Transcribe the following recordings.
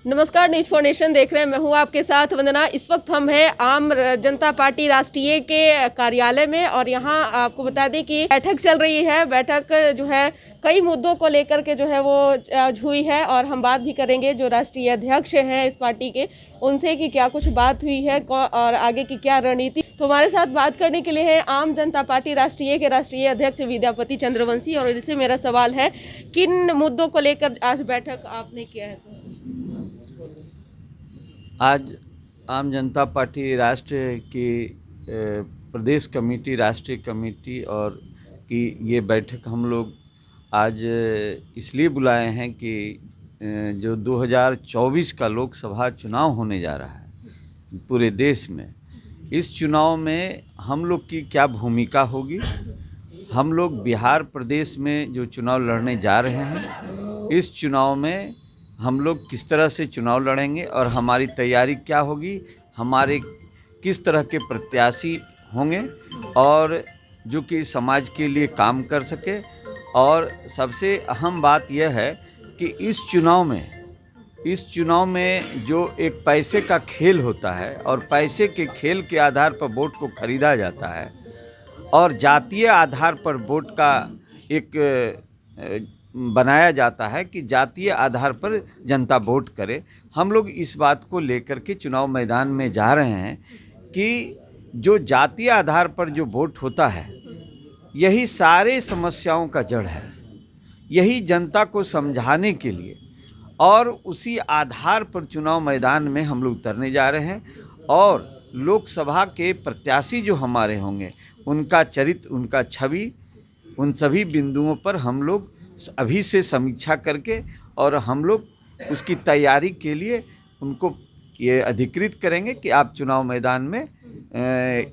नमस्कार, news for nation देख रहे हैं। मैं हूं आपके साथ वंदना। इस वक्त हम हैं आम जनता पार्टी राष्ट्रीय के कार्यालय में और यहां आपको बता दें कि बैठक चल रही है। बैठक जो है कई मुद्दों को लेकर के जो है वो हुई है और हम बात भी करेंगे जो राष्ट्रीय अध्यक्ष हैं इस पार्टी के, उनसे कि क्या कुछ बात हुई है और आगे की क्या रणनीति। तो हमारे साथ बात करने के लिए है आम जनता पार्टी राष्ट्रीय के राष्ट्रीय अध्यक्ष विद्यापति चंद्रवंशी। और इससे मेरा सवाल है, किन मुद्दों को लेकर आज बैठक आपने किया है? आज आम जनता पार्टी राष्ट्र की प्रदेश कमेटी, राष्ट्रीय कमेटी और की ये बैठक हम लोग आज इसलिए बुलाए हैं कि जो 2024 का लोकसभा चुनाव होने जा रहा है पूरे देश में, इस चुनाव में हम लोग की क्या भूमिका होगी। हम लोग बिहार प्रदेश में जो चुनाव लड़ने जा रहे हैं, इस चुनाव में हम लोग किस तरह से चुनाव लड़ेंगे और हमारी तैयारी क्या होगी, हमारे किस तरह के प्रत्याशी होंगे और जो कि समाज के लिए काम कर सके। और सबसे अहम बात यह है कि इस चुनाव में जो एक पैसे का खेल होता है और पैसे के खेल के आधार पर वोट को खरीदा जाता है और जातीय आधार पर वोट का एक बनाया जाता है कि जातीय आधार पर जनता वोट करे। हम लोग इस बात को लेकर के चुनाव मैदान में जा रहे हैं कि जो जातीय आधार पर जो वोट होता है, यही सारे समस्याओं का जड़ है। यही जनता को समझाने के लिए और उसी आधार पर चुनाव मैदान में हम लोग उतरने जा रहे हैं। और लोकसभा के प्रत्याशी जो हमारे होंगे, उनका चरित्र, उनका छवि, उन सभी बिंदुओं पर हम लोग अभी से समीक्षा करके और हम लोग उसकी तैयारी के लिए उनको ये अधिकृत करेंगे कि आप चुनाव मैदान में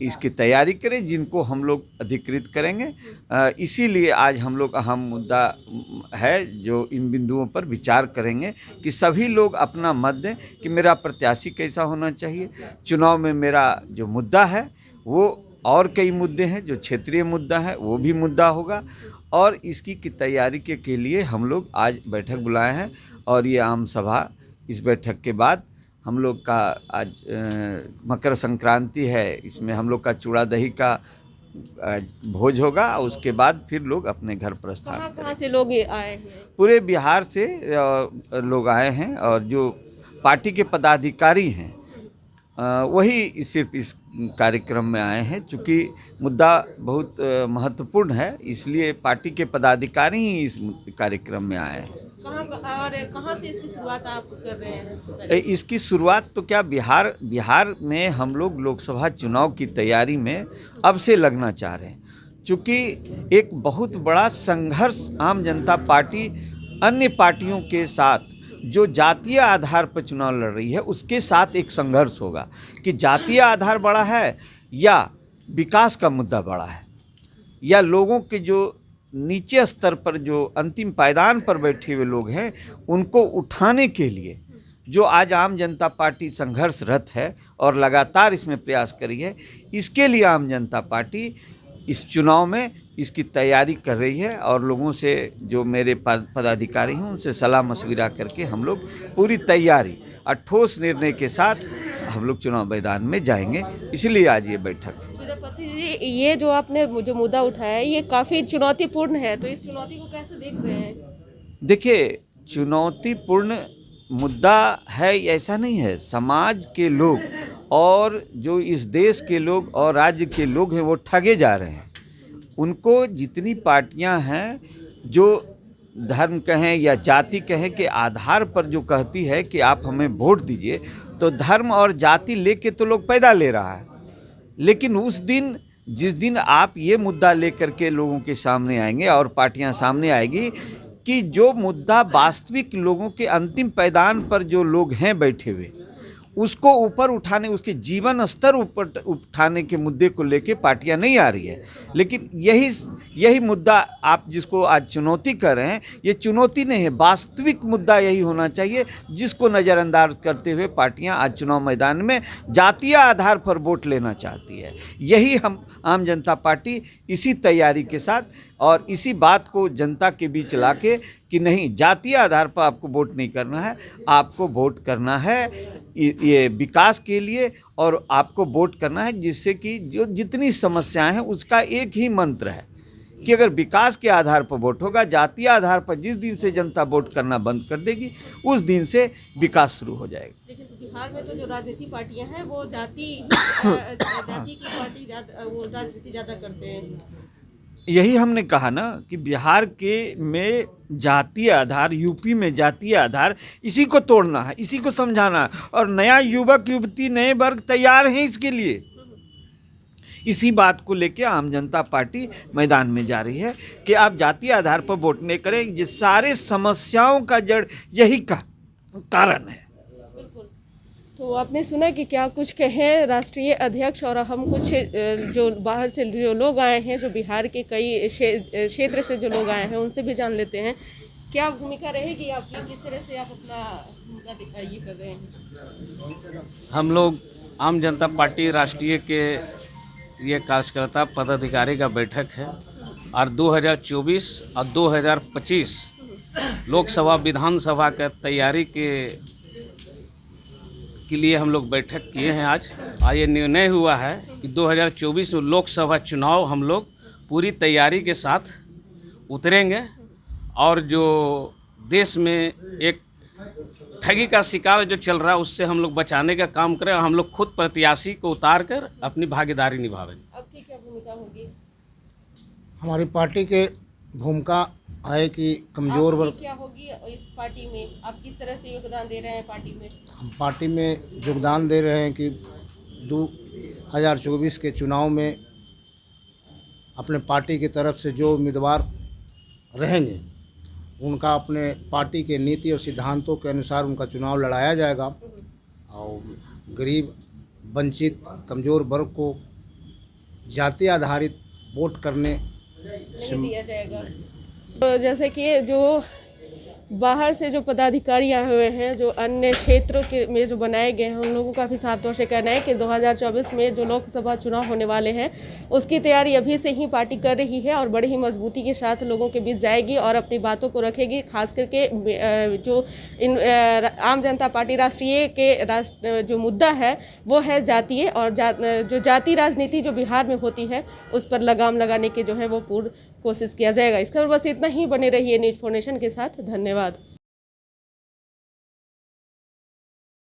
इसकी तैयारी करें, जिनको हम लोग अधिकृत करेंगे। इसीलिए आज हम लोग अहम मुद्दा है जो इन बिंदुओं पर विचार करेंगे कि सभी लोग अपना मत दें कि मेरा प्रत्याशी कैसा होना चाहिए। चुनाव में मेरा जो मुद्दा है वो और कई मुद्दे हैं, जो क्षेत्रीय मुद्दा है वो भी मुद्दा होगा और इसकी की तैयारी के लिए हम लोग आज बैठक बुलाए हैं। और ये आम सभा, इस बैठक के बाद हम लोग का आज मकर संक्रांति है, इसमें हम लोग का चूड़ा दही का भोज होगा और उसके बाद फिर लोग अपने घर प्रस्थान करेंगे। कहाँ से लोग आए हैं? पूरे बिहार से लोग आए हैं और जो पार्टी के पदाधिकारी हैं वही सिर्फ इस कार्यक्रम में आए हैं। चूँकि मुद्दा बहुत महत्वपूर्ण है, इसलिए पार्टी के पदाधिकारी ही इस कार्यक्रम में आए हैं। कहाँ से इसकी शुरुआत आप कर रहे हैं? इसकी शुरुआत तो क्या, बिहार में हम लोग लोकसभा चुनाव की तैयारी में अब से लगना चाह रहे हैं। चूँकि एक बहुत बड़ा संघर्ष आम जनता पार्टी अन्य पार्टियों के साथ जो जातीय आधार पर चुनाव लड़ रही है उसके साथ एक संघर्ष होगा कि जातीय आधार बड़ा है या विकास का मुद्दा बड़ा है, या लोगों के जो नीचे स्तर पर जो अंतिम पायदान पर बैठे हुए लोग हैं उनको उठाने के लिए जो आज आम जनता पार्टी संघर्षरत है और लगातार इसमें प्रयास करी है। इसके लिए आम जनता पार्टी इस चुनाव में इसकी तैयारी कर रही है और लोगों से, जो मेरे पदाधिकारी हैं, उनसे सलाह मशविरा करके हम लोग पूरी तैयारी और ठोस निर्णय के साथ हम लोग चुनाव मैदान में जाएंगे। इसलिए आज ये बैठक। विद्यापति जी, ये जो आपने जो मुद्दा उठाया है ये काफ़ी चुनौतीपूर्ण है, तो इस चुनौती को कैसे देख रहे हैं? देखिए, चुनौतीपूर्ण मुद्दा है ऐसा नहीं है। समाज के लोग और जो इस देश के लोग और राज्य के लोग हैं वो ठगे जा रहे हैं। उनको जितनी पार्टियां हैं जो धर्म कहें या जाति कहें के आधार पर जो कहती है कि आप हमें वोट दीजिए, तो धर्म और जाति लेके तो लोग पैदा ले रहा है। लेकिन उस दिन, जिस दिन आप ये मुद्दा लेकर के लोगों के सामने आएंगे और पार्टियां सामने आएगी कि जो मुद्दा वास्तविक लोगों के अंतिम पायदान पर जो लोग हैं बैठे हुए, उसको ऊपर उठाने, उसके जीवन स्तर ऊपर उठाने के मुद्दे को लेके पार्टियां नहीं आ रही है। लेकिन यही मुद्दा आप जिसको आज चुनौती कर रहे हैं, ये चुनौती नहीं है, वास्तविक मुद्दा यही होना चाहिए जिसको नज़रअंदाज करते हुए पार्टियां आज चुनाव मैदान में जातीय आधार पर वोट लेना चाहती है। यही हम आम जनता पार्टी इसी तैयारी के साथ और इसी बात को जनता के बीच लाके कि नहीं, जातीय आधार पर आपको वोट नहीं करना है, आपको वोट करना है ये विकास के लिए, और आपको वोट करना है जिससे कि जो जितनी समस्याएं हैं उसका एक ही मंत्र है कि अगर विकास के आधार पर वोट होगा, जातीय आधार पर जिस दिन से जनता वोट करना बंद कर देगी उस दिन से विकास शुरू हो जाएगा। लेकिन बिहार में तो जो राजनीतिक पार्टियां हैं वो जाति की पार्टी वो राजनीति ज़्यादा करते हैं। यही हमने कहा ना कि बिहार के में जातीय आधार, यूपी में जातीय आधार, इसी को तोड़ना है, इसी को समझाना है, और नया युवक युवती नए वर्ग तैयार हैं इसके लिए। इसी बात को लेकर आम जनता पार्टी मैदान में जा रही है कि आप जातीय आधार पर वोट नहीं करें, ये सारे समस्याओं का जड़ यही कारण है। तो आपने सुना कि क्या कुछ कहें राष्ट्रीय अध्यक्ष, और हम कुछ जो बाहर से जो लोग आए हैं, जो बिहार के कई क्षेत्र से जो लोग आए हैं उनसे भी जान लेते हैं क्या भूमिका रहेगी आपकी, किस तरह से आप अपना भूमिका ये कर रहे हैं। हम लोग आम जनता पार्टी राष्ट्रीय के ये कार्यकर्ता पदाधिकारी का बैठक है, और 2024 और 2025 लोकसभा विधानसभा का तैयारी के लिए हम लोग बैठक किए हैं। आज ये निर्णय हुआ है कि 2024 में लोकसभा चुनाव हम लोग पूरी तैयारी के साथ उतरेंगे, और जो देश में एक ठगी का शिकार जो चल रहा है उससे हम लोग बचाने का काम करें, और हम लोग खुद प्रत्याशी को उतार कर अपनी भागीदारी निभावेंगे। आपकी क्या भूमिका होगी? हमारी पार्टी के भूमिका है कि कमज़ोर वर्ग, क्या होगी इस पार्टी में, आप किस तरह से योगदान दे रहे हैं पार्टी में? हम पार्टी में योगदान दे रहे हैं कि 2024 के चुनाव में अपने पार्टी की तरफ से जो उम्मीदवार रहेंगे उनका अपने पार्टी के नीति और सिद्धांतों के अनुसार उनका चुनाव लड़ाया जाएगा, और गरीब, वंचित, कमज़ोर वर्ग को जाति आधारित वोट करने नहीं दिया जाएगा। तो जैसे कि जो बाहर से जो पदाधिकारी आए हुए हैं, जो अन्य क्षेत्रों के में जो बनाए गए हैं, उन लोगों का भी साफ तौर से कहना है कि 2024 में जो लोकसभा चुनाव होने वाले हैं उसकी तैयारी अभी से ही पार्टी कर रही है, और बड़ी ही मजबूती के साथ लोगों के बीच जाएगी और अपनी बातों को रखेगी। खास करके जो आम जनता पार्टी राष्ट्रीय के जो मुद्दा है वो है जातीय, और जो जाति राजनीति जो बिहार में होती है उस पर लगाम लगाने के जो है वो पूर्ण कोशिश किया जाएगा। इसका बस इतना ही। बने रहिए न्यूज़ 4 नेशन के साथ। धन्यवाद।